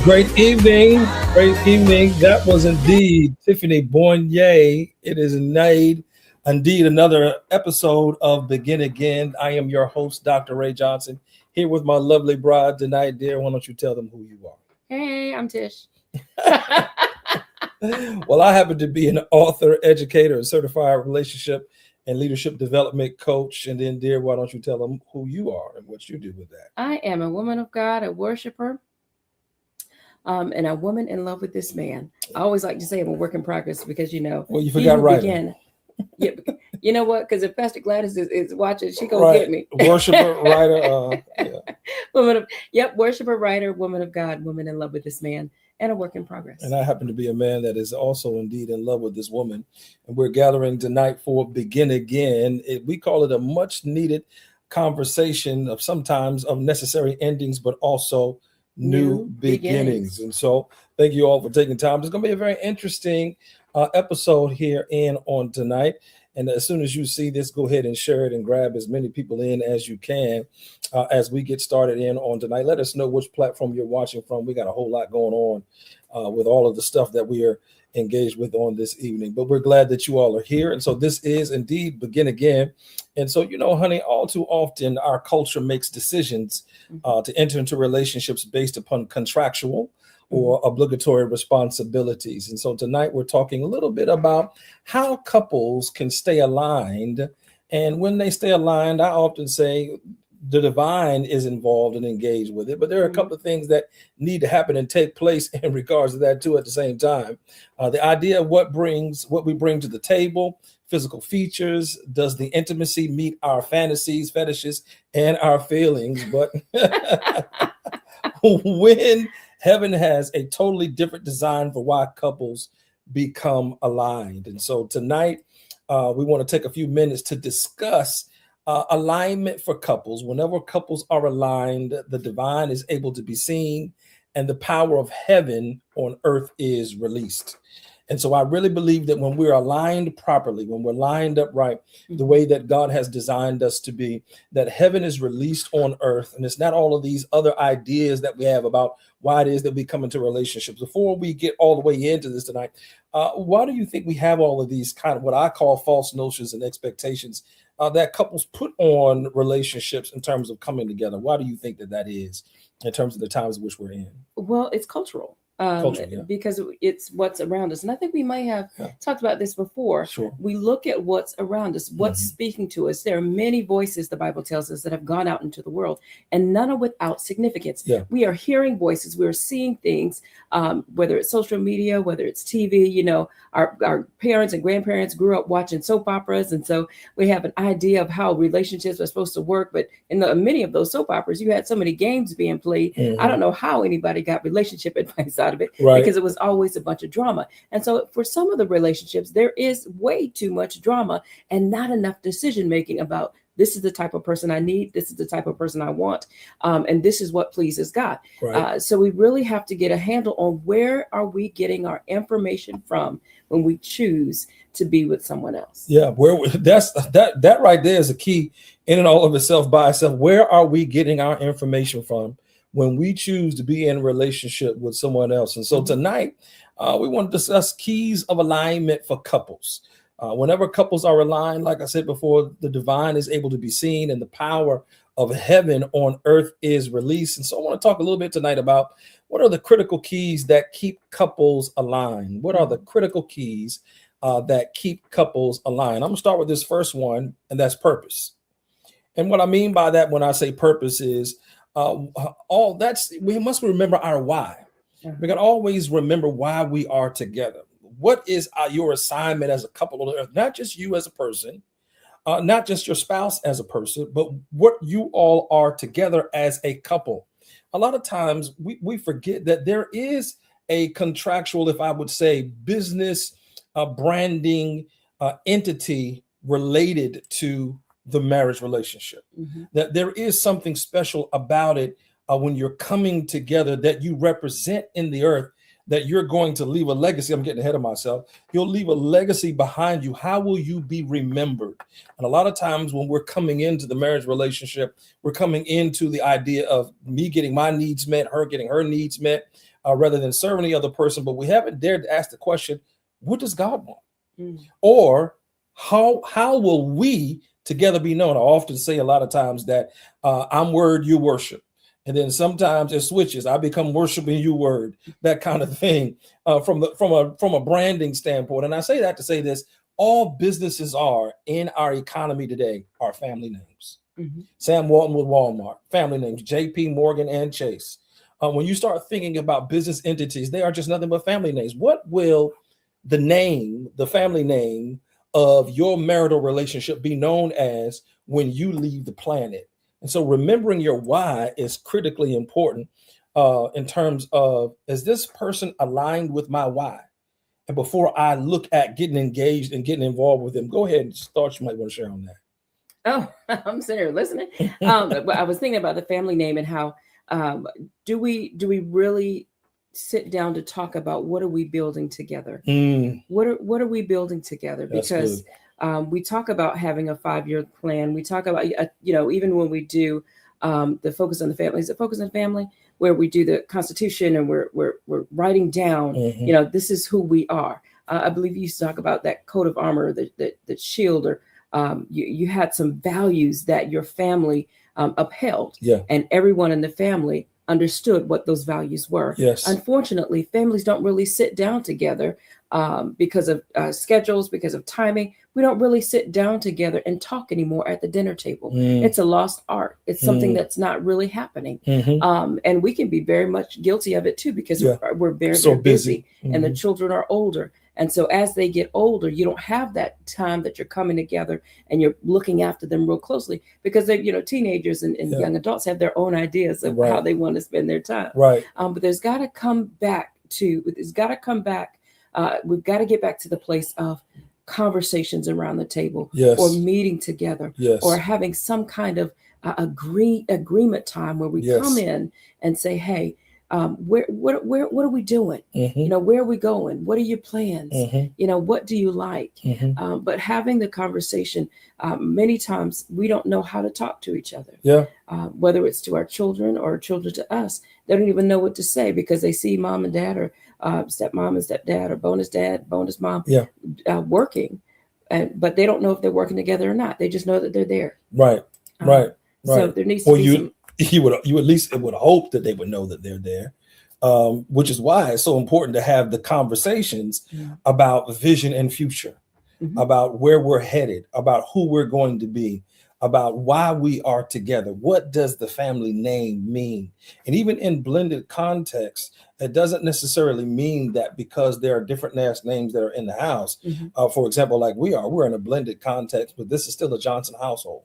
Great evening. Great evening. That was indeed Tiffany Bournier. It is indeed another episode of Begin Again. I am your host, Dr. Ray Johnson, here with my lovely bride tonight. Dear, why don't you tell them who you are? Hey, I'm Tish. Well, I happen to be an author, educator, a certified relationship and leadership development coach. And then, dear, why don't you tell them who you are and what you do with that? I am a woman of God, a worshiper, and a woman in love with this man. I always like to say I'm a work in progress because, Well, you forgot writer. Yeah, you know what? Because if Pastor Gladys is watching, she gonna get me. Worshiper, writer, Worshiper, writer, woman of God, woman in love with this man, and a work in progress. And I happen to be a man that is also indeed in love with this woman. And we're gathering tonight for Begin Again. We call it a much needed conversation of sometimes of necessary endings, but also new beginnings. And so thank you all for taking time. It's going to be a very interesting episode here on tonight. And as soon as you see this, go ahead and share it and grab as many people in as you can as we get started on tonight. Let us know which platform you're watching from. We got a whole lot going on with all of the stuff that we are engaged with on this evening. But we're glad that you all are here. And so this is indeed Begin Again. And so, honey, all too often our culture makes decisions to enter into relationships based upon contractual or obligatory responsibilities. And so tonight we're talking a little bit about how couples can stay aligned. And when they stay aligned, I often say the divine is involved and engaged with it. But there are a couple of things that need to happen and take place in regards to that too at the same time. The idea of what we bring to the table, physical features, does the intimacy meet our fantasies, fetishes, and our feelings? But when heaven has a totally different design for why couples become aligned. And so tonight, we want to take a few minutes to discuss alignment for couples. Whenever couples are aligned, the divine is able to be seen and the power of heaven on earth is released. And so I really believe that when we're aligned properly, when we're lined up right, the way that God has designed us to be, that heaven is released on earth. And it's not all of these other ideas that we have about why it is that we come into relationships. Before we get all the way into this tonight, why do you think we have all of these kind of what I call false notions and expectations that couples put on relationships in terms of coming together? Why do you think that is in terms of the times in which we're in? Well, it's cultural. Because it's what's around us. And I think we might have talked about this before. Sure. We look at what's around us, what's speaking to us. There are many voices, the Bible tells us, that have gone out into the world, and none are without significance. Yeah. We are hearing voices, we're seeing things, whether it's social media, whether it's TV. Our parents and grandparents grew up watching soap operas, and so we have an idea of how relationships are supposed to work. But in many of those soap operas, you had so many games being played. I don't know how anybody got relationship advice out of it, because it was always a bunch of drama. And so for some of the relationships, there is way too much drama and not enough decision making about this is the type of person I need, this is the type of person I want, and this is what pleases God. Right. So we really have to get a handle on where are we getting our information from when we choose to be with someone else. Yeah, that right there is a key in and all of itself by itself. Where are we getting our information from when we choose to be in a relationship with someone else? And so tonight, we want to discuss keys of alignment for couples. Whenever couples are aligned, like I said before, the divine is able to be seen and the power of heaven on earth is released. And so I want to talk a little bit tonight about what are the critical keys that keep couples aligned? What are the critical keys that keep couples aligned? I'm going to start with this first one, and that's purpose. And what I mean by that when I say purpose is, we must remember our why. We can always remember why we are together. What is your assignment as a couple on earth? Not just you as a person, not just your spouse as a person, but what you all are together as a couple. A lot of times we forget that there is a contractual, if I would say, business branding entity related to the marriage relationship. That there is something special about it when you're coming together that you represent in the earth, that you're going to leave a legacy. I'm getting ahead of myself. You'll leave a legacy behind you. How will you be remembered? And a lot of times when we're coming into the marriage relationship, we're coming into the idea of me getting my needs met, her getting her needs met. rather than serving the other person, but we haven't dared to ask the question, what does God want? Mm. Or how will we together be known? I often say a lot of times that I'm word, you worship. And then sometimes it switches. I become worshiping you word, that kind of thing, from a branding standpoint. And I say that to say this: all businesses are in our economy today are family names. Mm-hmm. Sam Walton with Walmart, family names, J.P. Morgan and Chase. When you start thinking about business entities, they are just nothing but family names. What will the family name of your marital relationship be known as when you leave the planet? And so remembering your why is critically important in terms of, is this person aligned with my why? And before I look at getting engaged and getting involved with them, go ahead and start. You might want to share on that. Oh, I'm sitting here listening. I was thinking about the family name and how do we really sit down to talk about what are we building together? What are we building together? Because we talk about having a 5-year plan. We talk about even when we do the focus on the family, is it focus on family, where we do the Constitution and we're writing down, this is who we are. I believe you used to talk about that coat of armor, the shield, or you had some values that your family upheld, and everyone in the family understood what those values were. Yes. Unfortunately, families don't really sit down together because of schedules, because of timing. We don't really sit down together and talk anymore at the dinner table. It's a lost art. It's something that's not really happening. And we can be very much guilty of it too, because we're very, very busy. And the children are older. And so as they get older, you don't have that time that you're coming together and you're looking after them real closely, because they, teenagers and young adults have their own ideas of how they want to spend their time. Right. But there's got to come back. We've got to get back to the place of conversations around the table, or meeting together, or having some kind of agreement time where we come in and say, hey, what are we doing? Where are we going? What are your plans? What do you like? But having the conversation, many times we don't know how to talk to each other. Whether it's to our children or children to us, they don't even know what to say, because they see mom and dad, or stepmom and stepdad, or bonus dad, bonus mom working, but they don't know if they're working together or not. They just know that they're there. Right. So there needs to be you at least would hope that they would know that they're there, which is why it's so important to have the conversations about vision and future, about where we're headed, about who we're going to be, about why we are together. What does the family name mean? And even in blended context, it doesn't necessarily mean that because there are different last names that are in the house. For example, like we're in a blended context, but this is still a Johnson household.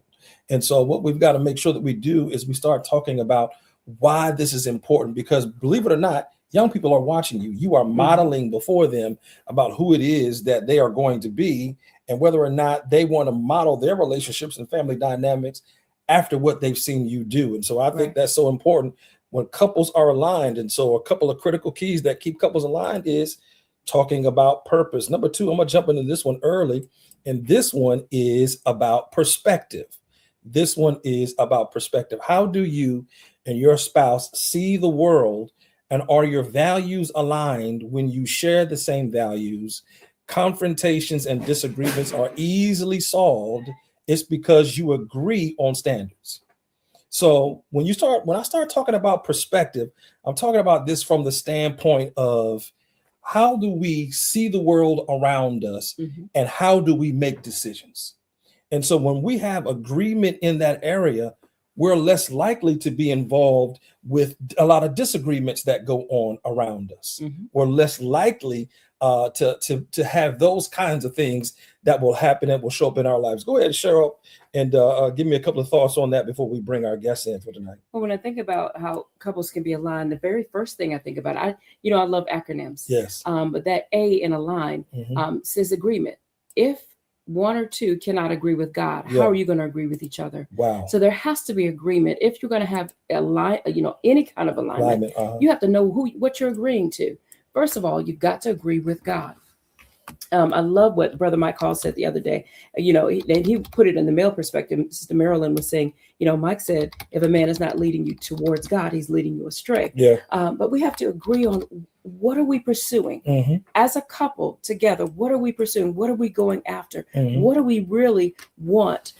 And so what we've got to make sure that we do is we start talking about why this is important, because believe it or not, young people are watching you. You are modeling before them about who it is that they are going to be, and whether or not they want to model their relationships and family dynamics after what they've seen you do. And so I think that's so important when couples are aligned. And so a couple of critical keys that keep couples aligned is talking about purpose. Number 2, I'm going to jump into this one early. And this one is about perspective. This one is about perspective. How do you and your spouse see the world, and are your values aligned? When you share the same values, confrontations and disagreements are easily solved. It's because you agree on standards. So when I start talking about perspective, I'm talking about this from the standpoint of, how do we see the world around us, and how do we make decisions? And so when we have agreement in that area, we're less likely to be involved with a lot of disagreements that go on around us. We're less likely to have those kinds of things that will happen and will show up in our lives. Go ahead, Cheryl, and give me a couple of thoughts on that before we bring our guests in for tonight. Well, when I think about how couples can be aligned, the very first thing I think about, I love acronyms. Yes. But that A in align says agreement. If one or two cannot agree with God, how are you going to agree with each other? Wow. So there has to be agreement. If you're going to have any kind of alignment, you have to know what you're agreeing to. First of all, you've got to agree with God. I love what Brother Mike Hall said the other day. And he put it in the male perspective. Sister Marilyn was saying, Mike said, if a man is not leading you towards God, he's leading you astray. Yeah. But we have to agree on, what are we pursuing as a couple together? What are we pursuing? What are we going after? What do we really want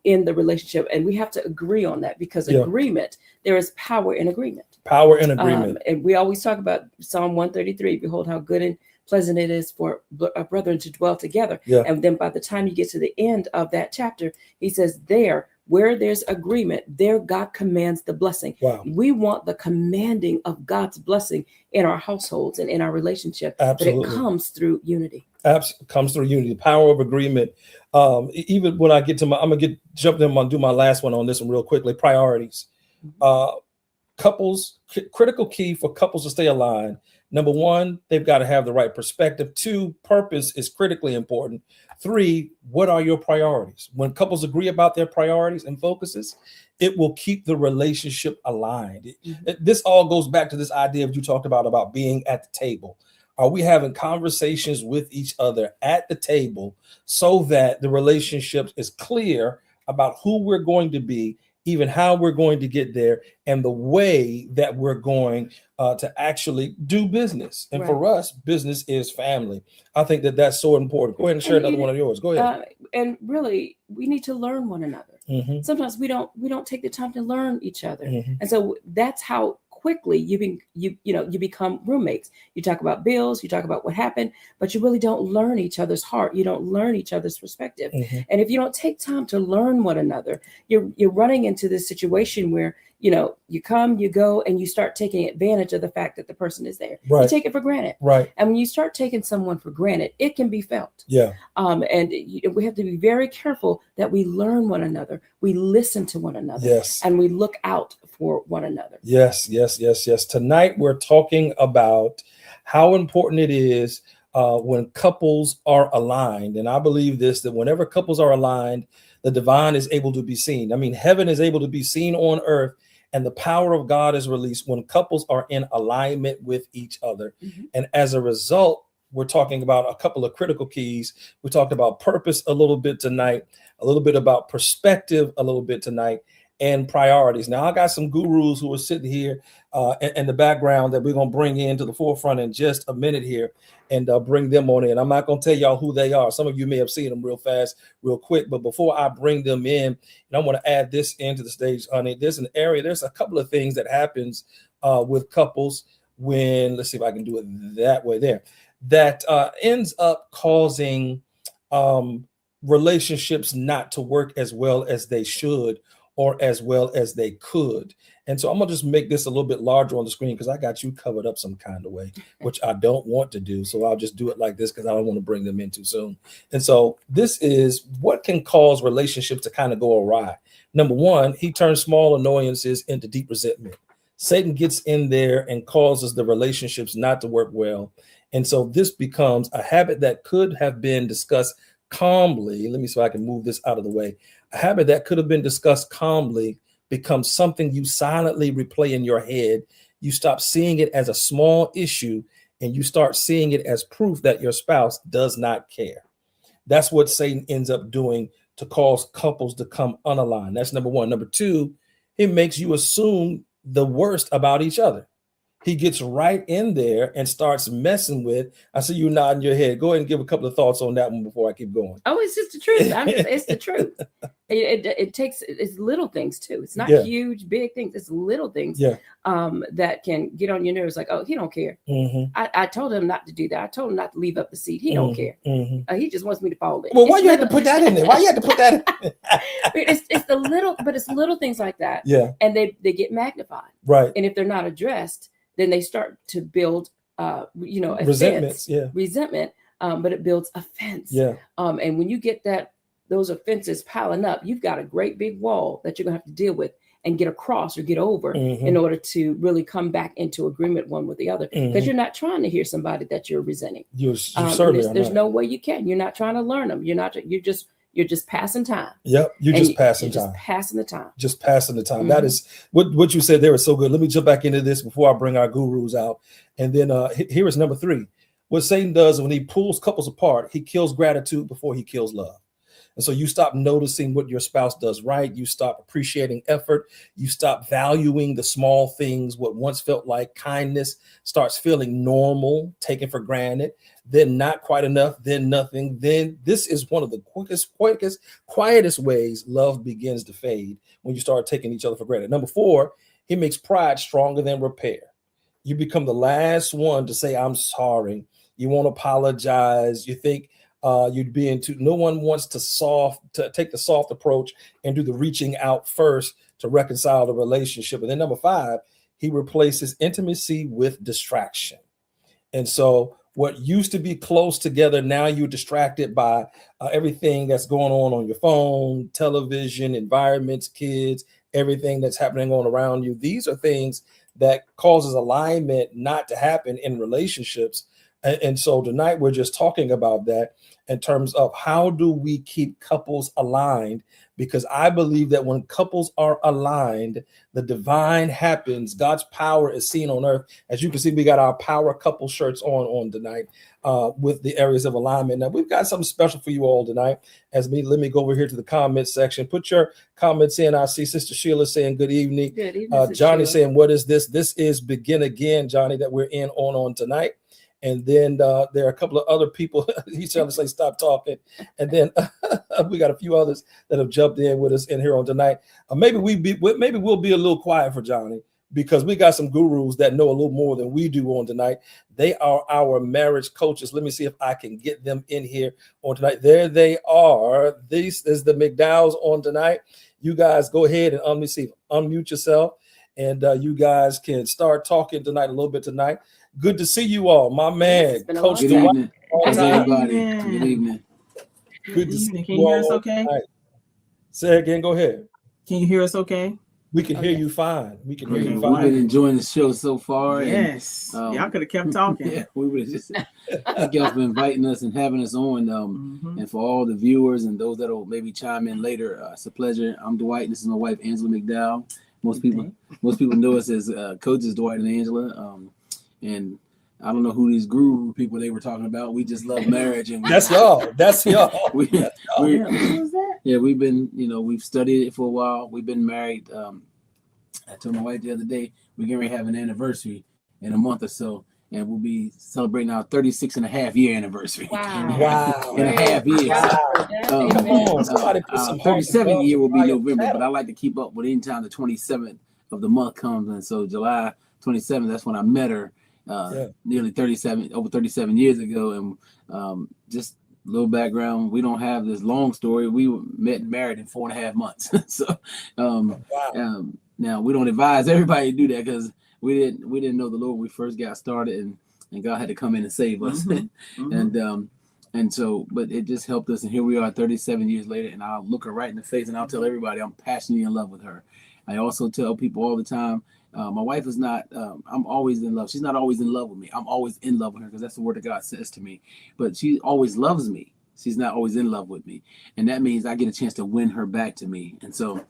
in the relationship? And we have to agree on that, because agreement, there is power in agreement. Power in agreement. And we always talk about Psalm 133, behold how good and pleasant it is for a brethren to dwell together. Yeah. And then by the time you get to the end of that chapter, he says, there, where there's agreement, there God commands the blessing. Wow. We want the commanding of God's blessing in our households and in our relationship. Absolutely. But it comes through unity. Comes through unity, the power of agreement. Even when I get to I'm gonna jump in. I'm gonna do my last one on this one real quickly. Priorities. Couples, critical key for couples to stay aligned. Number one, they've got to have the right perspective. Two, purpose is critically important. Three, what are your priorities? When couples agree about their priorities and focuses, it will keep the relationship aligned. This all goes back to this idea you talked about being at the table. Are we having conversations with each other at the table so that the relationship is clear about who we're going to be, even how we're going to get there, and the way that we're going to actually do business. And for us, business is family. I think that's so important. Go ahead and share another one of yours. Go ahead. And really, we need to learn one another. Sometimes we don't take the time to learn each other. And so that's how quickly you become roommates. You talk about bills, you talk about what happened, but you really don't learn each other's heart. You don't learn each other's perspective. And if you don't take time to learn one another, you're running into this situation where you come, you go, and you start taking advantage of the fact that the person is there. You take it for granted. And when you start taking someone for granted, it can be felt. And we have to be very careful that we learn one another. We listen to one another. And we look out for one another. Yes. Tonight, we're talking about how important it is when couples are aligned. And I believe that whenever couples are aligned, the divine is able to be seen. I mean, heaven is able to be seen on earth, and the power of God is released when couples are in alignment with each other. And as a result, we're talking about a couple of critical keys. We talked about purpose a little bit tonight, a little bit about perspective a little bit tonight, and priorities. Now, I got some gurus who are sitting here in the background that we're going to bring into the forefront in just a minute here and bring them on in. I'm not going to tell y'all who they are. Some of you may have seen them real fast, real quick. But before I bring them in, and I want to add this into the stage, honey, there's a couple of things that happens with couples when, let's see if I can do it that way there, that ends up causing relationships not to work as well as they should or as well as they could. And so I'm gonna just make this a little bit larger on the screen because I got you covered up some kind of way, which I don't want to do. So I'll just do it like this because I don't want to bring them in too soon. And so this is what can cause relationships to kind of go awry. Number one, he turns small annoyances into deep resentment. Satan gets in there and causes the relationships not to work well. And so this becomes a habit that could have been discussed calmly. Let me see if I can move this out of the way. A habit that could have been discussed calmly becomes something you silently replay in your head. You stop seeing it as a small issue and you start seeing it as proof that your spouse does not care. That's what Satan ends up doing to cause couples to come unaligned. That's number one. Number two, it makes you assume the worst about each other. He gets right in there and starts messing with. I see you nodding your head. Go ahead and give a couple of thoughts on that one before I keep going. Oh, it's just the truth. It's the truth. It's little things too. It's not huge, big things. It's little things that can get on your nerves. Like, oh, he don't care. I told him not to do that. I told him not to leave up the seat. He don't care. He just wants me to fall in. Well, why you had to put that in there? Why you had to put that in? It's the little, but it's little things like that. Yeah. And they get magnified. Right. And if they're not addressed, then they start to build, resentment, but it builds offense. Yeah. And when you get those offenses piling up, you've got a great big wall that you're gonna have to deal with and get across or get over in order to really come back into agreement one with the other. Because you're not trying to hear somebody that you're resenting. You certainly there's no way you can. You're not trying to learn them. You're just passing time. Yep, you're just passing time. Just passing the time. Just passing the time. That is what you said there was so good. Let me jump back into this before I bring our gurus out. And then here is number three. what Satan does when he pulls couples apart, he kills gratitude before he kills love. And so you stop noticing what your spouse does right. You stop appreciating effort. You stop valuing the small things. What once felt like kindness starts feeling normal, taken for granted, then not quite enough, then nothing. Then this is one of the quietest ways love begins to fade, when you start taking each other for granted. Number 4, he makes pride stronger than repair. You become the last one to say, I'm sorry. You won't apologize. You think you'd be into, no one wants to take the soft approach and do the reaching out first to reconcile the relationship. And then number 5, he replaces intimacy with distraction. And so what used to be close together, now you're distracted by everything that's going on your phone, television, environments, kids, everything that's happening on around you. These are things that causes alignment not to happen in relationships. And so tonight we're just talking about that in terms of how do we keep couples aligned? Because I believe that when couples are aligned, the divine happens. God's power is seen on earth. As you can see, we got our power couple shirts on tonight with the areas of alignment. Now we've got something special for you all tonight. Let me go over here to the comment section. Put your comments in. I see Sister Sheila saying good evening. Good evening, Johnny Sheila. saying, what is this? This is Begin Again, Johnny, that we're in on tonight. And then there are a couple of other people. He's trying to say, stop talking. And then we got a few others that have jumped in with us in here on tonight. Maybe we'll be a little quiet for Johnny, because we got some gurus that know a little more than we do on tonight. They are our marriage coaches. Let me see if I can get them in here on tonight. There they are. This is the McDowells on tonight. You guys go ahead and unmute yourself. And you guys can start talking tonight a little bit tonight. Good to see you all, my man, Coach Good Dwight. evening. How's everybody? Good evening. Good to see you. Can you hear us okay? Tonight. Say again. Go ahead. Can you hear us okay? We can hear you fine. We can hear you We've fine. been enjoying the show so far. Yes. And, y'all could have kept talking. Yeah, we would have just thank y'all for inviting us and having us on. And for all the viewers and those that will maybe chime in later, it's a pleasure. I'm Dwight. This is my wife, Angela McDowell. Most people know us as coaches Dwight and Angela. And I don't know who these guru people they were talking about. We just love marriage, and That's y'all. That's y'all. We've been, we've studied it for a while. We've been married. I told my wife the other day we're going to have an anniversary in a month or so, and we'll be celebrating our 36 and a half year anniversary. Wow. In a half year. Come on, somebody put some 37 year will be November, but I like to keep up with any time the 27th of the month comes, and so July 27th, that's when I met her. Nearly 37 years ago, and just a little background. We don't have this long story. We met and married in 4.5 months. So now we don't advise everybody to do that, because we didn't know the Lord when we first got started, and God had to come in and save us. And so, but it just helped us, and here we are 37 years later, and I'll look her right in the face and I'll tell everybody I'm passionately in love with her. I also tell people all the time, my wife is not, I'm always in love. She's not always in love with me. I'm always in love with her, because that's the word that God says to me. But she always loves me. She's not always in love with me. And that means I get a chance to win her back to me. And so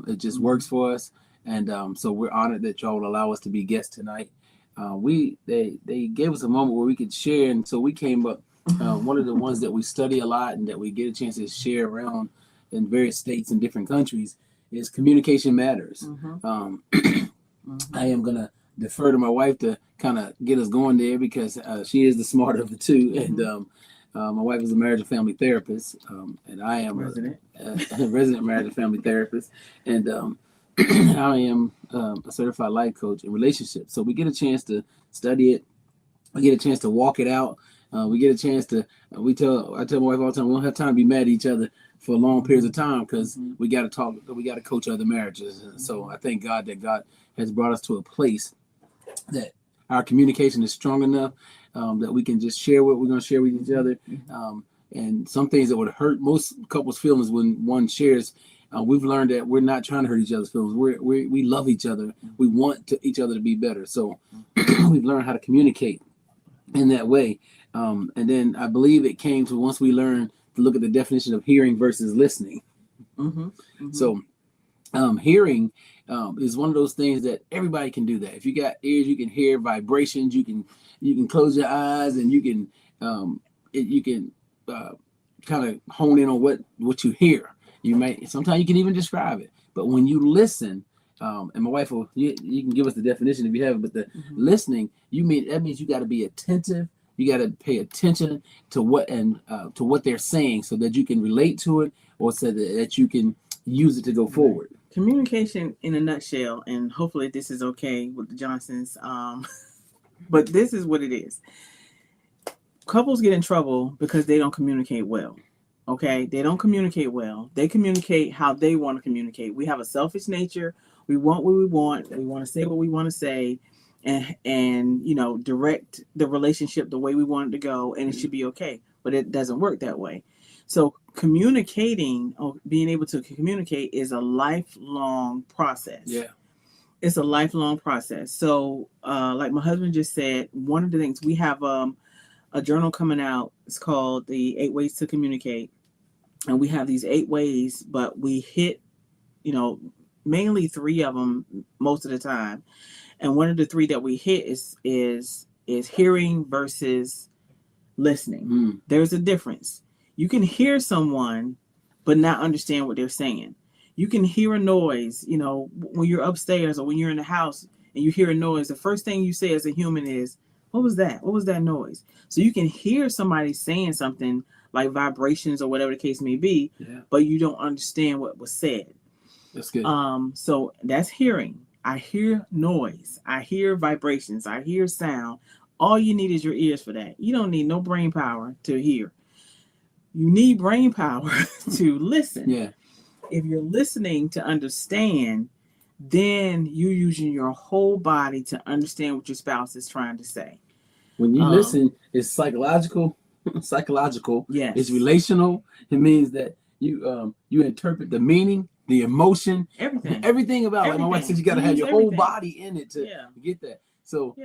it just works for us. And so we're honored that y'all will allow us to be guests tonight. They gave us a moment where we could share. And so we came up, one of the ones that we study a lot and that we get a chance to share around in various states and different countries is communication matters. I am going to defer to my wife to kind of get us going there, because she is the smarter of the two. And my wife is a marriage and family therapist, and I am a resident marriage and family therapist. And I am a certified life coach in relationships. So we get a chance to study it. We get a chance to walk it out. We get a chance to, I tell my wife all the time, we don't have time to be mad at each other for long periods of time, because we got to talk, we got to coach other marriages. And so I thank God that God has brought us to a place that our communication is strong enough that we can just share what we're going to share with each other. And some things that would hurt most couples' feelings when one shares, we've learned that we're not trying to hurt each other's feelings. We love each other. We want each other to be better. So we've learned how to communicate in that way. And then I believe it came to once we learned to look at the definition of hearing versus listening. So hearing is one of those things that everybody can do. That if you got ears, you can hear vibrations. You can close your eyes and you can kind of hone in on what you hear. You may sometimes you can even describe it, but when you listen, and my wife will you can give us the definition if you have it. But the listening, that means you got to be attentive. You got to pay attention to what they're saying, so that you can relate to it, or so that you can use it to go forward. Communication in a nutshell, and hopefully this is okay with the Johnsons. But this is what it is. Couples get in trouble because they don't communicate well. Okay, they don't communicate well. They communicate how they want to communicate. We have a selfish nature. We want what we want. We want to say what we want to say, and direct the relationship the way we want it to go, and it should be okay. But it doesn't work that way. So communicating, or being able to communicate, is a lifelong process. Yeah, it's a lifelong process. So, like my husband just said, one of the things we have a journal coming out. It's called the 8 Ways to Communicate, and we have these 8 ways, but we hit, mainly 3 of them most of the time. And one of the 3 that we hit is hearing versus listening. There's a difference. You can hear someone, but not understand what they're saying. You can hear a noise, when you're upstairs or when you're in the house and you hear a noise. The first thing you say as a human is, "What was that? What was that noise?" So you can hear somebody saying something like vibrations or whatever the case may be, but you don't understand what was said. That's good. So that's hearing. I hear noise. I hear vibrations. I hear sound. All you need is your ears for that. You don't need no brain power to hear. You need brain power to listen. Yeah. If you're listening to understand, then you're using your whole body to understand what your spouse is trying to say. When you listen, it's psychological. Yes. It's relational. It means that you interpret the meaning, the emotion, everything about it. Like my wife says, you got to have your whole body in it to get that. So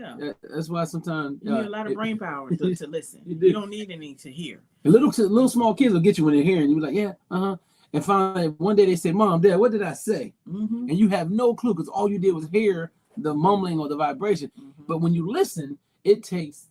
that's why sometimes you need a lot of brain power to listen. You don't need any to hear. And little small kids will get you when they're hearing. You be like, and finally one day they say, "Mom, Dad, what did I say?" And you have no clue because all you did was hear the mumbling or the vibration. But when you listen, it takes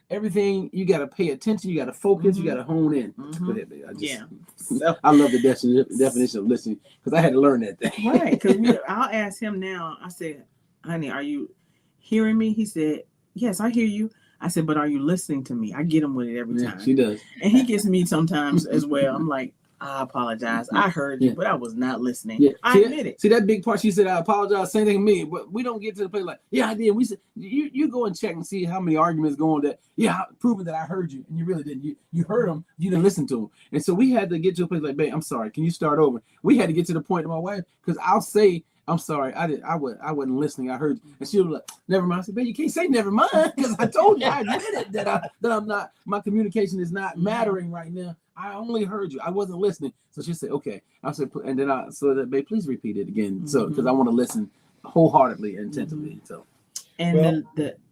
everything. You got to pay attention. You got to focus. You got to hone in. Go ahead, baby. I love the definition of listening because I had to learn that thing. Right, because I'll ask him now. I said, "Honey, are you hearing me?" He said, "Yes, I hear you." I said, "But are you listening to me?" I get him with it every time. She does. And he gets me sometimes as well. I'm like, "I apologize. I heard you, but I was not listening." I admit it. See that big part? She said, "I apologize." Same thing to me, but we don't get to the place like, "Yeah, I did." We said, "You go and check and see how many arguments go on that." Yeah, proving that I heard you, and you really didn't. You heard them, you didn't listen to them, and so we had to get to a place like, "Babe, I'm sorry. Can you start over?" We had to get to the point to my wife because I'll say, "I'm sorry. I wasn't listening. I heard you," and she'll be like, "Never mind." I said, "Babe, you can't say never mind because I told you, I admitted that I'm not. My communication is not mattering right now. I only heard you. I wasn't listening." So she said, "Okay." I said, and then babe, please repeat it again. So because I want to listen wholeheartedly and attentively. So, and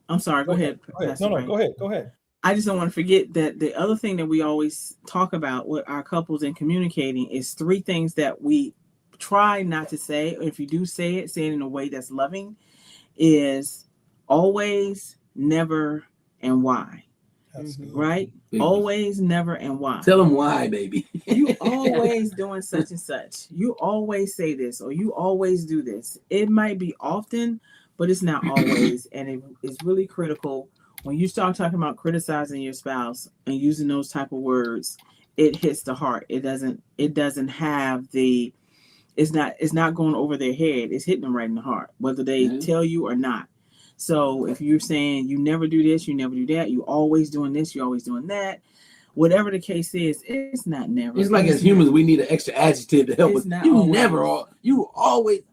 I'm sorry. Go ahead. No, go ahead. I just don't want to forget that the other thing that we always talk about with our couples and communicating is 3 things that we try not to say. Or if you do say it in a way that's loving, is always, never, and why. Right? Baby. Always, never, and why. Tell them why, baby. You always doing such and such. You always say this, or you always do this. It might be often, but it's not always. And it's really critical when you start talking about criticizing your spouse and using those type of words. It hits the heart. It doesn't have the. It's not going over their head. It's hitting them right in the heart, whether they tell you or not. So if you're saying you never do this, you never do that, you always doing this, you're always doing that, whatever the case is, it's not never. It's like as humans, we need an extra adjective to help us. You always.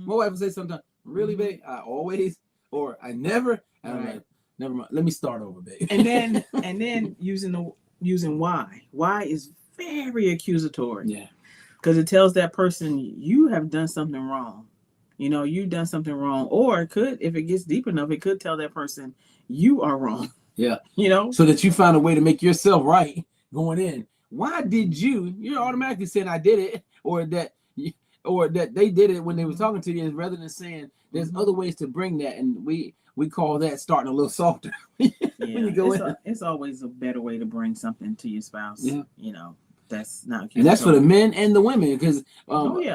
My wife will say sometimes, "Really, babe? I always," or "I never." And I'm like, "Never mind. Let me start over, babe." And then using why. Why is very accusatory. Yeah. Because it tells that person you have done something wrong. You've done something wrong. Or it could, if it gets deep enough, it could tell that person you are wrong. Yeah. So that you find a way to make yourself right going in. Why did you're automatically saying I did it, or that or that they did it when they were talking to you, rather than saying there's other ways to bring that, and we call that starting a little softer. When you go it's always a better way to bring something to your spouse. Yeah. You know, that's not. And that's for the men and the women, because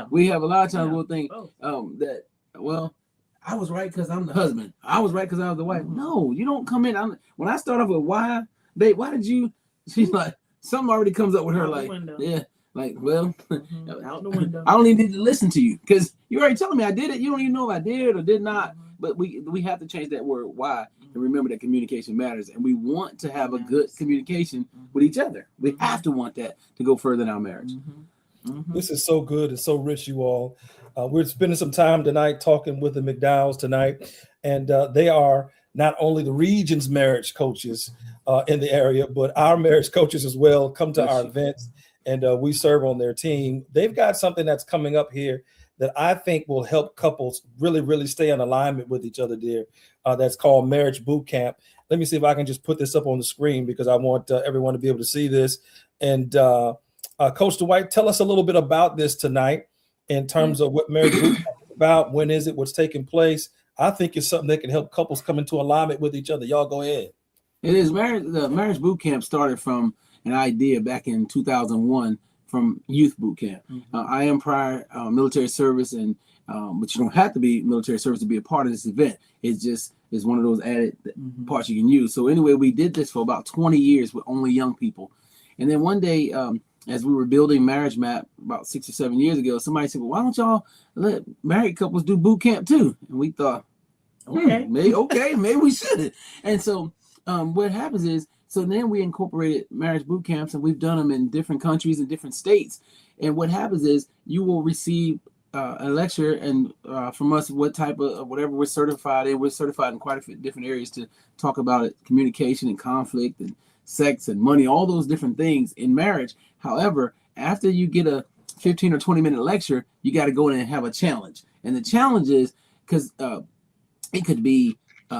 we have a lot of times we'll think that, well, I was right because I'm the husband. I was right because I was the wife. No, you don't come in. When I start off with why, babe, why did you? She's like, something already comes up with her, like, yeah, like, well, out the window. I don't even need to listen to you because you already telling me I did it. You don't even know if I did or did not. But we have to change that word why and remember that communication matters, and we want to have a good communication with each other. We have to want that to go further in our marriage. This is so good and so rich, you all. We're spending some time tonight talking with the McDowells tonight, and they are not only the region's marriage coaches in the area, but our marriage coaches as well. Come to our events, and we serve on their team. They've got something that's coming up here that I think will help couples really, really stay in alignment with each other, dear. That's called Marriage Boot Camp. Let me see if I can just put this up on the screen because I want everyone to be able to see this. And Coach Dwight, tell us a little bit about this tonight in terms of what Marriage Boot Camp is about. When is it? What's taking place? I think it's something that can help couples come into alignment with each other. Y'all go ahead. It is. The Marriage Boot Camp started from an idea back in 2001 from Youth Boot Camp. I am prior military service, and but you don't have to be military service to be a part of this event. It's just is one of those added parts you can use. So anyway, we did this for about 20 years with only young people. And then one day, as we were building Marriage Map about 6 or 7 years ago, somebody said, well, why don't y'all let married couples do boot camp too? And we thought, maybe we should. And so what happens is, so then we incorporated marriage boot camps, and we've done them in different countries and different states. And what happens is you will receive a lecture and from us what type of whatever we're certified in. We're certified in quite a few different areas to talk about it, communication and conflict and sex and money, all those different things in marriage. However, after you get a 15 or 20-minute lecture, you got to go in and have a challenge. And the challenge is because it could be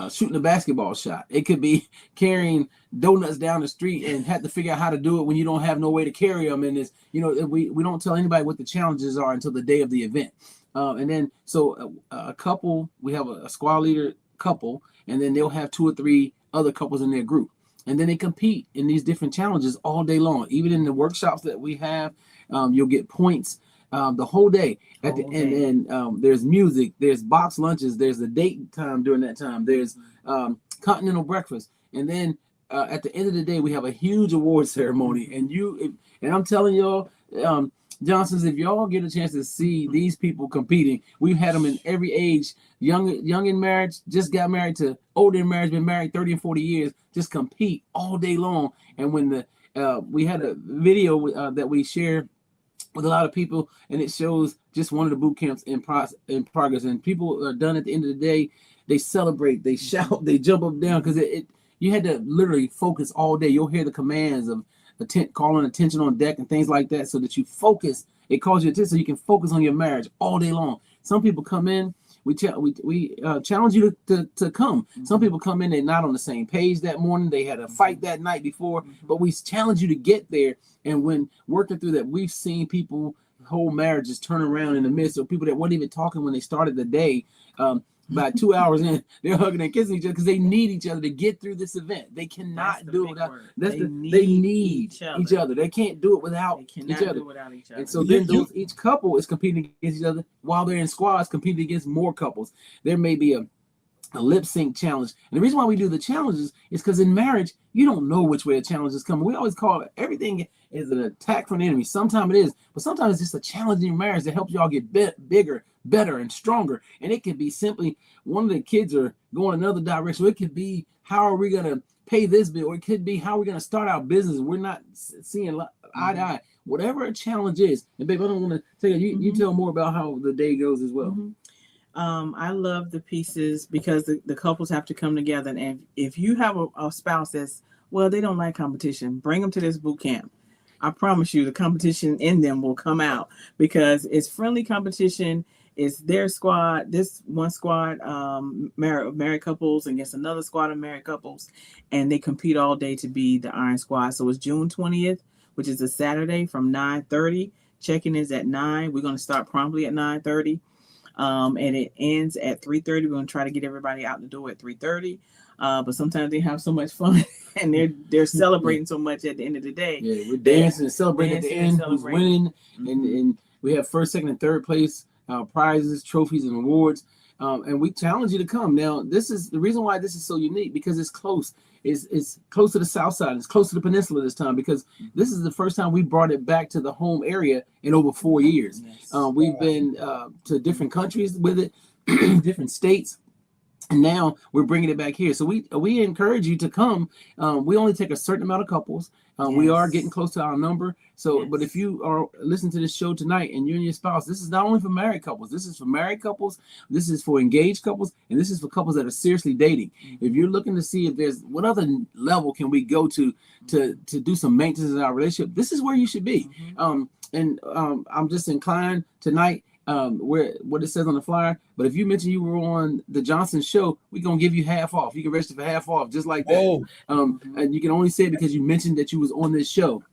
shooting a basketball shot. It could be carrying donuts down the street and have to figure out how to do it when you don't have no way to carry them. And it's, we don't tell anybody what the challenges are until the day of the event. And then, so a couple, we have a squad leader couple, and then they'll have 2 or 3 other couples in their group. And then they compete in these different challenges all day long. Even in the workshops that we have, you'll get points the whole day. At the end, and there's music, there's box lunches, there's a date time during that time, there's continental breakfast, and then at the end of the day, we have a huge award ceremony. And I'm telling y'all, Johnsons, if y'all get a chance to see these people competing, we've had them in every age, young in marriage, just got married, to older in marriage, been married 30 and 40 years, just compete all day long. And when we had a video that we shared with a lot of people, and it shows just one of the boot camps in progress, and people are done at the end of the day. They celebrate, they shout, they jump up and down, because you had to literally focus all day. You'll hear the commands of calling attention on deck and things like that, so that you focus. It calls you attention so you can focus on your marriage all day long. Some people come in, we challenge you to come. Some people come in, they're not on the same page that morning. They had a fight that night before, but we challenge you to get there. And when working through that, we've seen people, whole marriages turn around in the midst of people that weren't even talking when they started the day. By 2 hours in, they're hugging and kissing each other because they need each other to get through this event. They cannot do it without. They need each other. They can't do it without each other. And so then each couple is competing against each other while they're in squads competing against more couples. There may be a lip sync challenge. And the reason why we do the challenges is because in marriage, you don't know which way a challenge is coming. We always call it, everything is an attack from the enemy. Sometimes it is, but sometimes it's just a challenge in your marriage that helps y'all get bigger, better, and stronger. And it could be simply one of the kids are going another direction. It could be, how are we going to pay this bill? Or it could be, how are we going to start our business? We're not seeing eye to eye. Whatever a challenge is. And babe, I don't want to tell you, you tell more about how the day goes as well. I love the pieces because the couples have to come together. And if you have a spouse that's, well, they don't like competition, bring them to this boot camp. I promise you the competition in them will come out, because it's friendly competition. It's their squad, this one squad, married couples against another squad of married couples, and they compete all day to be the Iron Squad. So it's June 20th, which is a Saturday, from 9:30 Check-in is at 9. We're going to start promptly at 9:30. And it ends at 3:30. We're going to try to get everybody out the door at 3:30. But sometimes they have so much fun and they're celebrating so much at the end of the day. Yeah, we're dancing and celebrating at the end. Who's winning, and we have first, second, and third place prizes, trophies, and awards. And we challenge you to come. Now, this is the reason why this is so unique, because it's close. It's close to the south side. It's close to the peninsula this time, because this is the first time we brought it back to the home area in over 4 years. Yes. We've been to different countries with it, different states. And now we're bringing it back here. So we encourage you to come. We only take a certain amount of couples. We are getting close to our number. So, but if you are listening to this show tonight and you and your spouse, this is not only for married couples. This is for married couples. This is for engaged couples. And this is for couples that are seriously dating. If you're looking to see if there's what other level can we go to do some maintenance in our relationship, this is where you should be. I'm just inclined tonight, where what it says on the flyer. But if you mention you were on the Johnson show, we're gonna give you half off. You can register for half off, just like that. And you can only say it because you mentioned that you was on this show.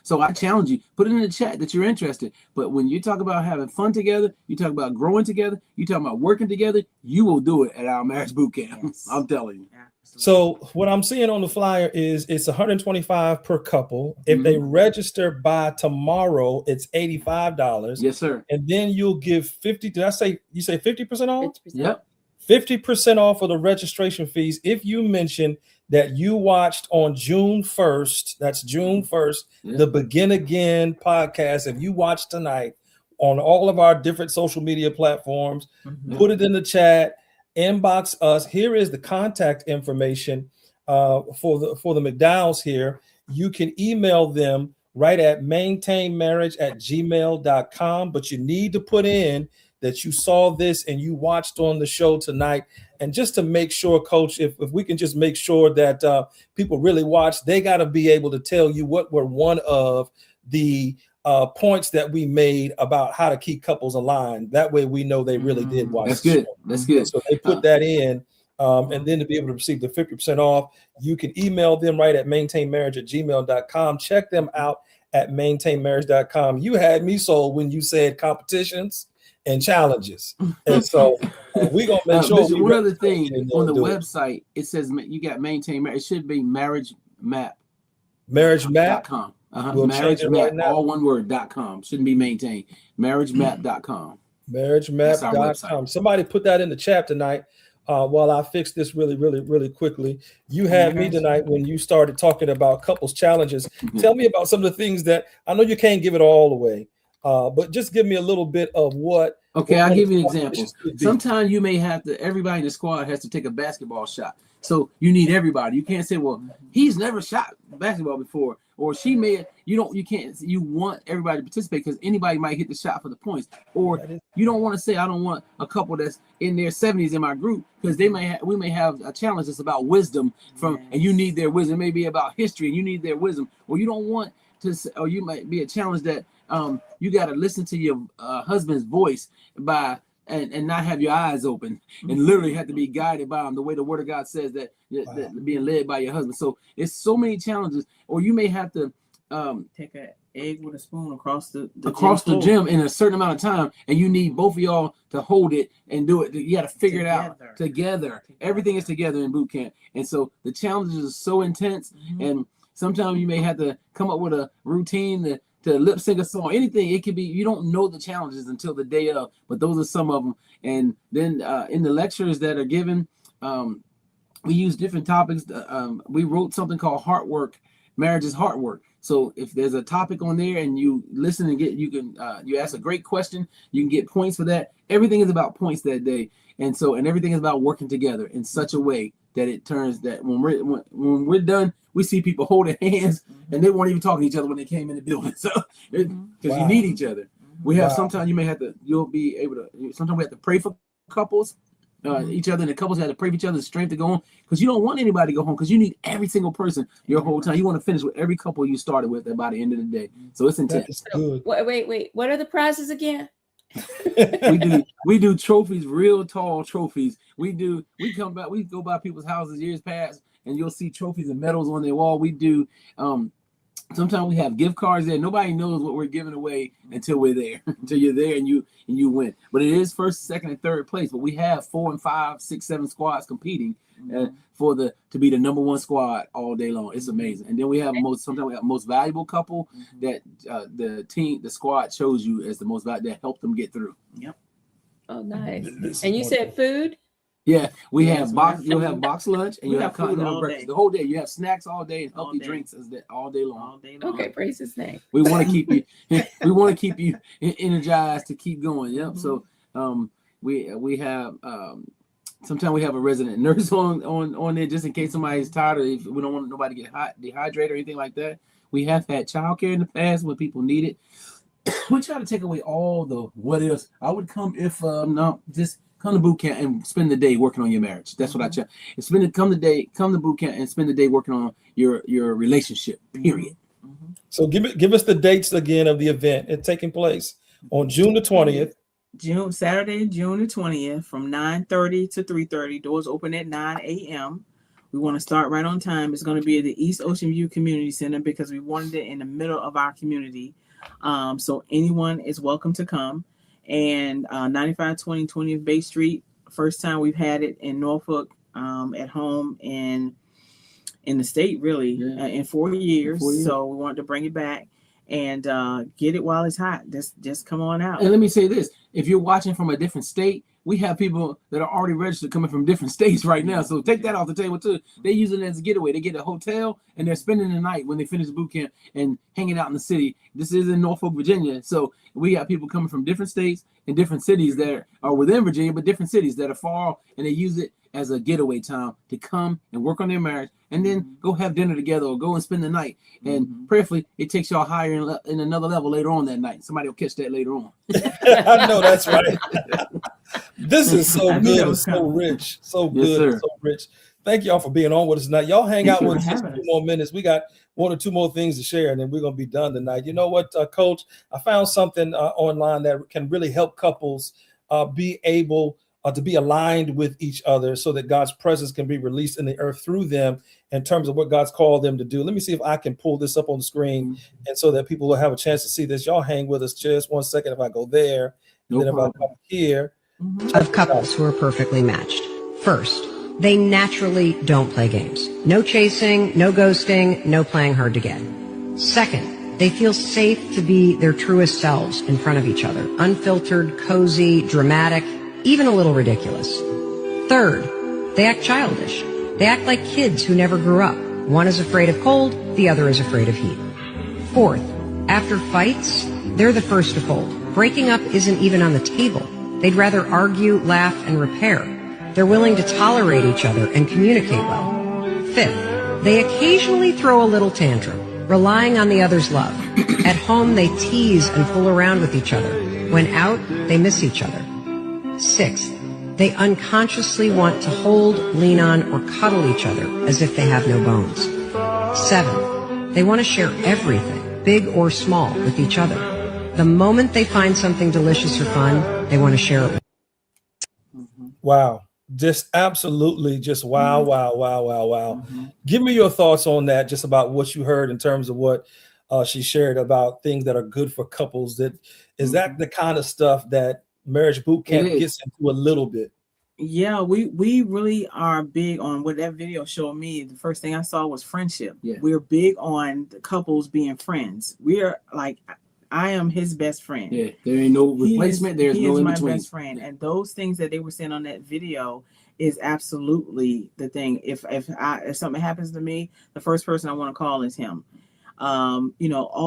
So I challenge you, put it in the chat that you're interested. But when you talk about having fun together, you talk about growing together, you talk about working together, you will do it at our marriage boot camp. Yes. I'm telling you. So what I'm seeing on the flyer is it's $125 per couple. If they register by tomorrow, it's $85. Yes, sir. And then you'll give 50. Did I say you say 50% off? 50%. Yep. 50% off of the registration fees if you mention that you watched on June 1st. That's June 1st, the Begin Again podcast. If you watched tonight on all of our different social media platforms, put it in the chat. Inbox us. Here is the contact information for the McDowells here. You can email them right at maintainmarriage@gmail.com, but you need to put in that you saw this and you watched on the show tonight. And just to make sure, Coach, if we can just make sure that people really watch, they got to be able to tell you what were one of the points that we made about how to keep couples aligned. That way we know they really did watch. That's good. That's good. So they put that in. And then to be able to receive the 50% off, you can email them right at maintainmarriage@gmail.com. Check them out at maintainmarriage.com. You had me sold when you said competitions and challenges. And so we're going to make sure. One other thing on the website, it says you got maintain marriage. It should be marriagemap.com. We'll change it right now. All one word, .com. Shouldn't be maintained. Marriagemap.com. Marriagemap.com. Somebody put that in the chat tonight while I fix this really quickly. You had me tonight when you started talking about couples challenges. Tell me about some of the things that I know you can't give it all away, but just give me a little bit of what. Okay, I'll give you an example. Sometimes you may have to, everybody in the squad has to take a basketball shot. So you need everybody. You can't say, well, he's never shot basketball before, or she may, you can't, you want everybody to participate because anybody might hit the shot for the points. Or you don't want to say, I don't want a couple that's in their 70s in my group, because we may have a challenge that's about wisdom and you need their wisdom. It may be about history and you need their wisdom. Or you don't want to, or you might be a challenge that you got to listen to your husband's voice and not have your eyes open and literally have to be guided by him the way the word of God says that being led by your husband. So it's so many challenges. Or you may have to take an egg with a spoon across the gym in a certain amount of time, and you need both of y'all to hold it and do it. You got to figure it out together. Everything is together in boot camp. And so the challenges are so intense, and sometimes you may have to come up with a routine to lip sync a song, anything. It could be, you don't know the challenges until the day of, but those are some of them. And then in the lectures that are given, we use different topics. We wrote something called Heart Work. Marriage is heart work. So if there's a topic on there and you listen and you ask a great question, you can get points for that. Everything is about points that day. And everything is about working together in such a way that it turns that when we're done, we see people holding hands and they weren't even talking to each other when they came in the building. So because you need each other. We have sometimes you'll be able to, sometimes we have to pray for couples, each other, and the couples have to pray for each other's strength to go on, because you don't want anybody to go home, because you need every single person your whole time. You want to finish with every couple you started with by the end of the day. So it's intense. Good. Wait. What are the prizes again? we do trophies, real tall trophies. We go by people's houses years past, and you'll see trophies and medals on their wall. We do Sometimes we have gift cards there. Nobody knows what we're giving away until we're there, until you're there and you win. But it is first, second, and third place. But we have 4 and 5, 6, 7 squads competing to be the number one squad all day long. It's amazing. And then we have sometimes we have most valuable couple that the squad chose you as the most valuable that helped them get through. Yep. Oh, nice. And you said food? Yeah, you'll have box lunch and you'll have continental breakfast day. the whole day. You have snacks all day and healthy drinks all day long. All day long. Okay, praise his name. We want to keep you energized to keep going. Yep. So we have sometimes we have a resident nurse on there just in case somebody's tired, or if we don't want nobody to get dehydrated or anything like that. We have had childcare in the past when people need it. We try to take away all the what ifs. I would come if just come to boot camp and spend the day working on your marriage. That's what I try. Come to boot camp and spend the day working on your relationship. Period. So give us the dates again of the event. It's taking place on June the 20th. Saturday, June the 20th, from 9:30 to 3:30. Doors open at 9 a.m. We want to start right on time. It's going to be at the East Ocean View Community Center because we wanted it in the middle of our community. So anyone is welcome to come. And 9520 20th Bay Street. First time we've had it in Norfolk, at home and in the state, really, in 4 years. So we wanted to bring it back and get it while it's hot. Just come on out. And let me say this: if you're watching from a different state, we have people that are already registered coming from different states right now. So take that off the table too. They use it as a getaway. They get a hotel and they're spending the night when they finish boot camp and hanging out in the city. This is in Norfolk, Virginia. So we got people coming from different states and different cities that are within Virginia, but different cities that are far, and they use it as a getaway time to come and work on their marriage and then go have dinner together or go and spend the night. And prayerfully, it takes y'all higher in another level later on that night. Somebody will catch that later on. I know that's right. This is so good and so rich. So good and so rich. Thank y'all for being on with us tonight. Y'all hang out with us just a few more minutes. We got 1 or 2 more things to share, and then we're going to be done tonight. You know what, Coach? I found something online that can really help couples be able to be aligned with each other so that God's presence can be released in the earth through them in terms of what God's called them to do. Let me see if I can pull this up on the screen and so that people will have a chance to see this. Y'all hang with us just 1 second if I go there. And then if I come here. Of couples who are perfectly matched. First, they naturally don't play games. No chasing, no ghosting, no playing hard to get. Second, they feel safe to be their truest selves in front of each other. Unfiltered, cozy, dramatic, even a little ridiculous. Third, they act childish. They act like kids who never grew up. One is afraid of cold, the other is afraid of heat. Fourth, after fights, they're the first to fold. Breaking up isn't even on the table. They'd rather argue, laugh, and repair. They're willing to tolerate each other and communicate well. Fifth, they occasionally throw a little tantrum, relying on the other's love. At home, they tease and fool around with each other. When out, they miss each other. Sixth, they unconsciously want to hold, lean on, or cuddle each other as if they have no bones. Seventh, they want to share everything, big or small, with each other. The moment they find something delicious or fun, they want to share it with. Wow. Just absolutely just wow, wow, wow, wow, wow. Give me your thoughts on that, just about what you heard in terms of what she shared about things that are good for couples. Is that the kind of stuff that Marriage Boot Camp gets into a little bit? Yeah, we really are big on what that video showed me. The first thing I saw was friendship. Yeah. We're big on the couples being friends. We're like, I am his best friend. Yeah, there ain't no replacement. There's no in between. He is my best friend. And those things that they were saying on that video is absolutely the thing. If something happens to me, the first person I want to call is him. All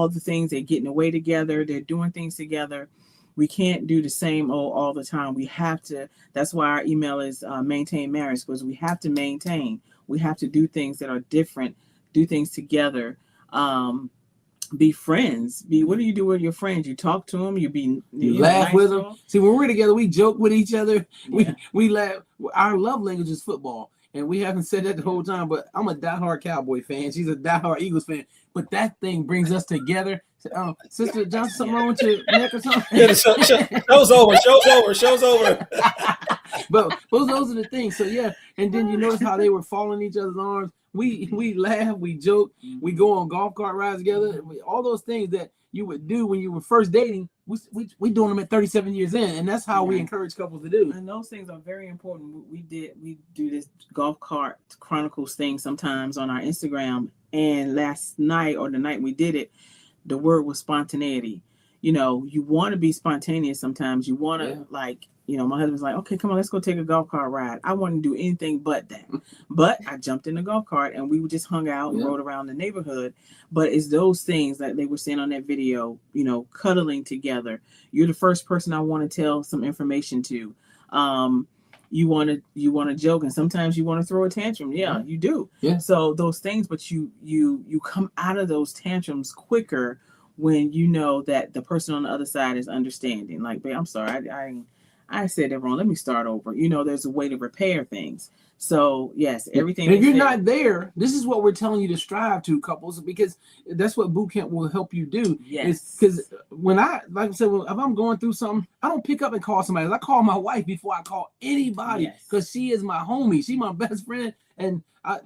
the things, they're getting away together, they're doing things together. We can't do the same all the time. We have to. That's why our email is maintain marriage, because we have to maintain. We have to do things that are different, do things together. Be friends. What do you do with your friends? You talk to them. You laugh nice with them. See, when we're together, we joke with each other. Yeah. We laugh. Our love language is football, and we haven't said that the whole time. But I'm a diehard Cowboy fan. She's a diehard Eagles fan. But that thing brings us together. Sister Johnson, something wrong with your neck or something? Yeah, show's over. But those are the things. So yeah, and then you notice how they were falling in each other's arms. we laugh, we joke, we go on golf cart rides together. All those things that you would do when you were first dating, we doing them at 37 years in, and that's how we encourage couples to do. And those things are very important. We do this golf cart chronicles thing sometimes on our Instagram. And last night or the night we did it, the word was spontaneity. You know, you want to be spontaneous sometimes. You want to my husband's like, okay, come on, let's go take a golf cart ride. I wouldn't do anything but that. But I jumped in the golf cart and we just hung out and rode around the neighborhood. But it's those things that they were saying on that video, cuddling together. You're the first person I want to tell some information to. You want to joke, and sometimes you want to throw a tantrum. Yeah, you do. Yeah. So those things, but you come out of those tantrums quicker when you know that the person on the other side is understanding. Like, babe, I'm sorry, I said that wrong. Let me start over. There's a way to repair things. So yes, everything. And if you're not there, this is what we're telling you to strive to, couples, because that's what boot camp will help you do. Yes. Because when if I'm going through something, I don't pick up and call somebody. I call my wife before I call anybody, because she is my homie. She's my best friend. And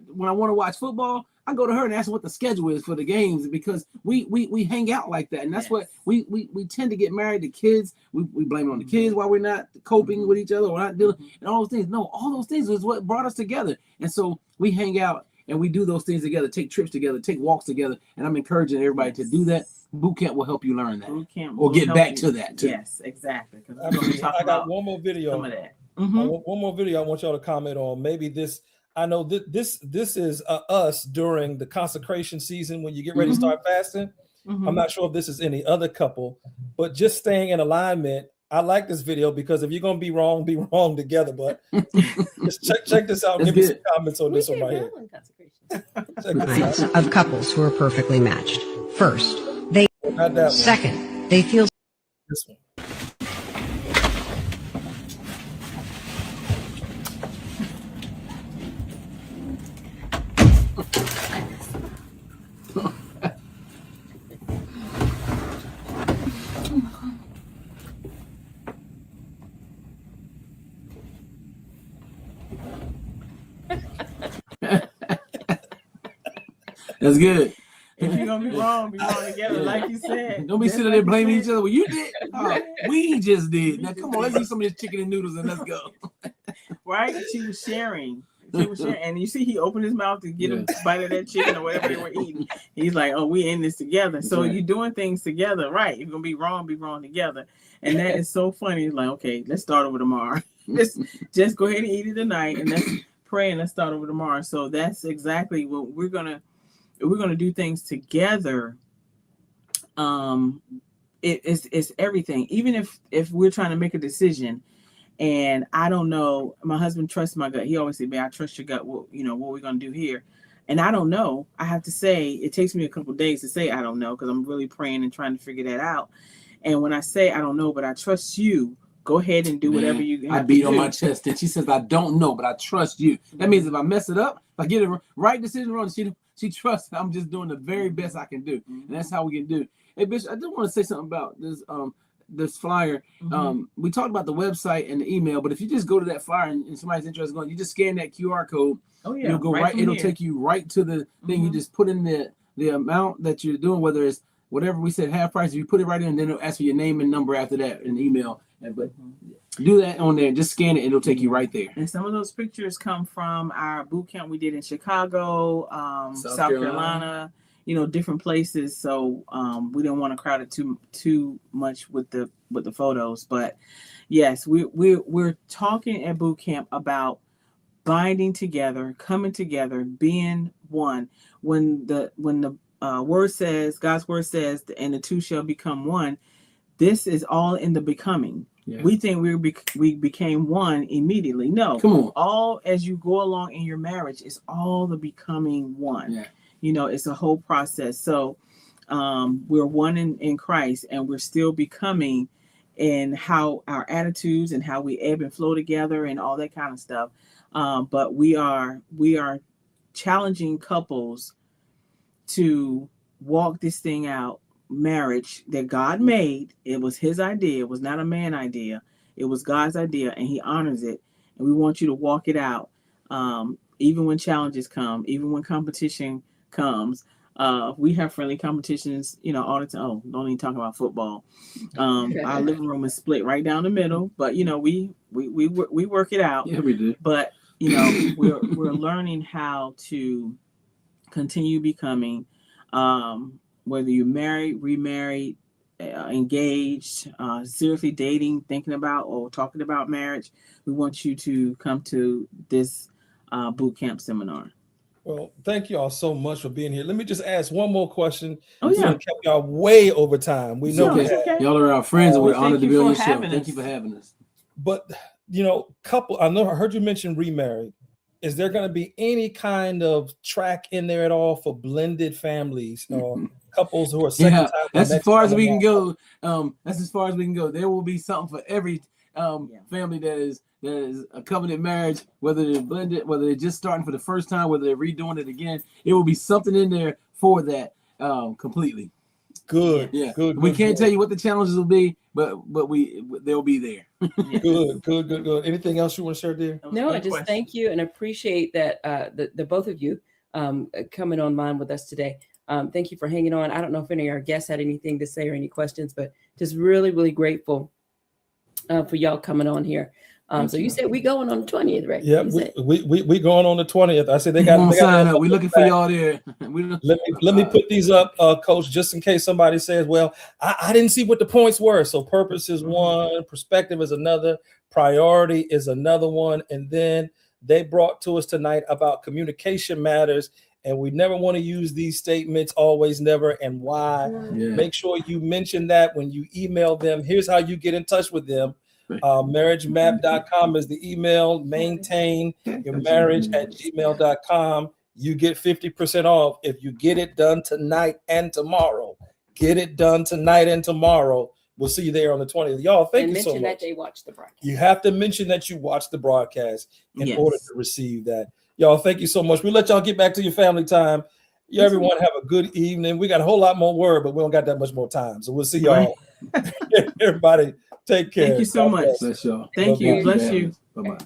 when I want to watch football, I go to her and ask what the schedule is for the games, because we hang out like that. And that's what we tend to get married to kids. We blame it on the kids while we're not coping with each other. We're not dealing and all those things. No, all those things is what brought us together. And so we hang out and we do those things together, take trips together, take walks together. And I'm encouraging everybody to do that. Boot camp will help you learn that. Boot camp or get back to that too. Yes, exactly. I got one more video. Some of that. One more video I want y'all to comment on. Maybe this. I know this is us during the consecration season when you get ready to start fasting. I'm not sure if this is any other couple, but just staying in alignment. I like this video because if you're gonna be wrong together. But just check this out. Give me some comments on this one right here. Signs of couples who are perfectly matched. First, they. Second, they feel. This one. That's good. If you're gonna be wrong together, like you said. Don't be sitting there blaming each other. Well, you did. We just did. Now come on, let's eat some of this chicken and noodles and let's go. Right? She was sharing, and you see he opened his mouth to get a bite of that chicken or whatever they were eating. He's like, "Oh, we in this together." So you're doing things together, right? You're gonna be wrong together, and that is so funny. Like, okay, let's start over tomorrow. Let's just go ahead and eat it tonight, and let's pray and let's start over tomorrow. So that's exactly what we're gonna do things together. It's everything. Even if we're trying to make a decision. And I don't know, my husband trusts my gut. He always said, "Man, I trust your gut. Well, what we're going to do here." And I don't know. I have to say, it takes me a couple of days to say I don't know, because I'm really praying and trying to figure that out. And when I say I don't know, but I trust you, go ahead and do whatever you have I beat to on do. my chest. And she says, "I don't know, but I trust you." That means if I mess it up, if I get the right decision wrong, she trusts that I'm just doing the very best I can do. And that's how we can do. Hey, Bishop, I do want to say something about this flyer. We talked about the website and the email, but if you just go to that flyer and somebody's interested in going, you just scan that QR code. Oh yeah, you'll go right. It'll take you right to the thing. You just put in the amount that you're doing, whether it's whatever we said half price. If you put it right in, then it'll ask for your name and number after that and email. But do that on there. Just scan it. It'll take you right there. And some of those pictures come from our boot camp we did in Chicago, South Carolina. Different places. So we don't want to crowd it too much with the photos. But yes, we're talking at boot camp about binding together, coming together, being one. When the word says, God's word says, and the two shall become one. This is all in the becoming. Yeah. We think we became one immediately. No, come on. All as you go along in your marriage, it's all the becoming one. Yeah. It's a whole process. So we're one in Christ, and we're still becoming in how our attitudes and how we ebb and flow together and all that kind of stuff. But we are challenging couples to walk this thing out. Marriage that God made, it was his idea. It was not a man idea. It was God's idea, and he honors it. And we want you to walk it out. even when challenges come, even when competition comes, we have friendly competitions, all the time. Oh, don't even talk about football. Our living room is split right down the middle, but we work it out. Yeah, we do. But we're learning how to continue becoming, whether you're married, remarried, engaged, seriously dating, thinking about or talking about marriage. We want you to come to this boot camp seminar. Well, thank you all so much for being here. Let me just ask one more question. Oh, We yeah. done kept y'all way over time. We know Okay. we have. Okay. Y'all are our friends, and we're Thank honored to you be on for your show. having Thank us. you for having us. But couple. I heard you mention remarried. Is there going to be any kind of track in there at all for blended families or couples who are second Yeah, time? that's as far as we can go. That's as far as we can go. There will be something for every family that is a covenant marriage, whether they're blended, whether they're just starting for the first time, whether they're redoing it again. It will be something in there for that completely. Good. Yeah, Good. we good, can't good. tell you what the challenges will be, but they'll be there. Good. Anything else you want to share, dear? No, I just thank you and appreciate that the both of you coming online with us today. Thank you for hanging on. I don't know if any of our guests had anything to say or any questions, but just really, really grateful for y'all coming on here. So you said we going on the 20th, right? Yeah, we going on the 20th. I said they got sign up. We're looking for y'all there. Let me put these up, Coach, just in case somebody says, well, I didn't see what the points were. So purpose is one, perspective is another, priority is another one. And then they brought to us tonight about communication matters. And we never want to use these statements, always, never, and why. Yeah. Make sure you mention that when you email them. Here's how you get in touch with them. Marriagemap.com is the email. Maintain your marriage at gmail.com. You get 50% off if you get it done tonight and tomorrow. Get it done tonight and tomorrow. We'll see you there on the 20th. Y'all, thank you so much. Mention that they watch the broadcast. You have to mention that you watch the broadcast in order to receive that. Y'all, thank you so much. We let y'all get back to your family time. You everyone have a good evening. We got a whole lot more word, but we don't got that much more time. So we'll see y'all. Everybody, take care. Thank you so much. Bless y'all. Thank you. Bless you. Bye-bye.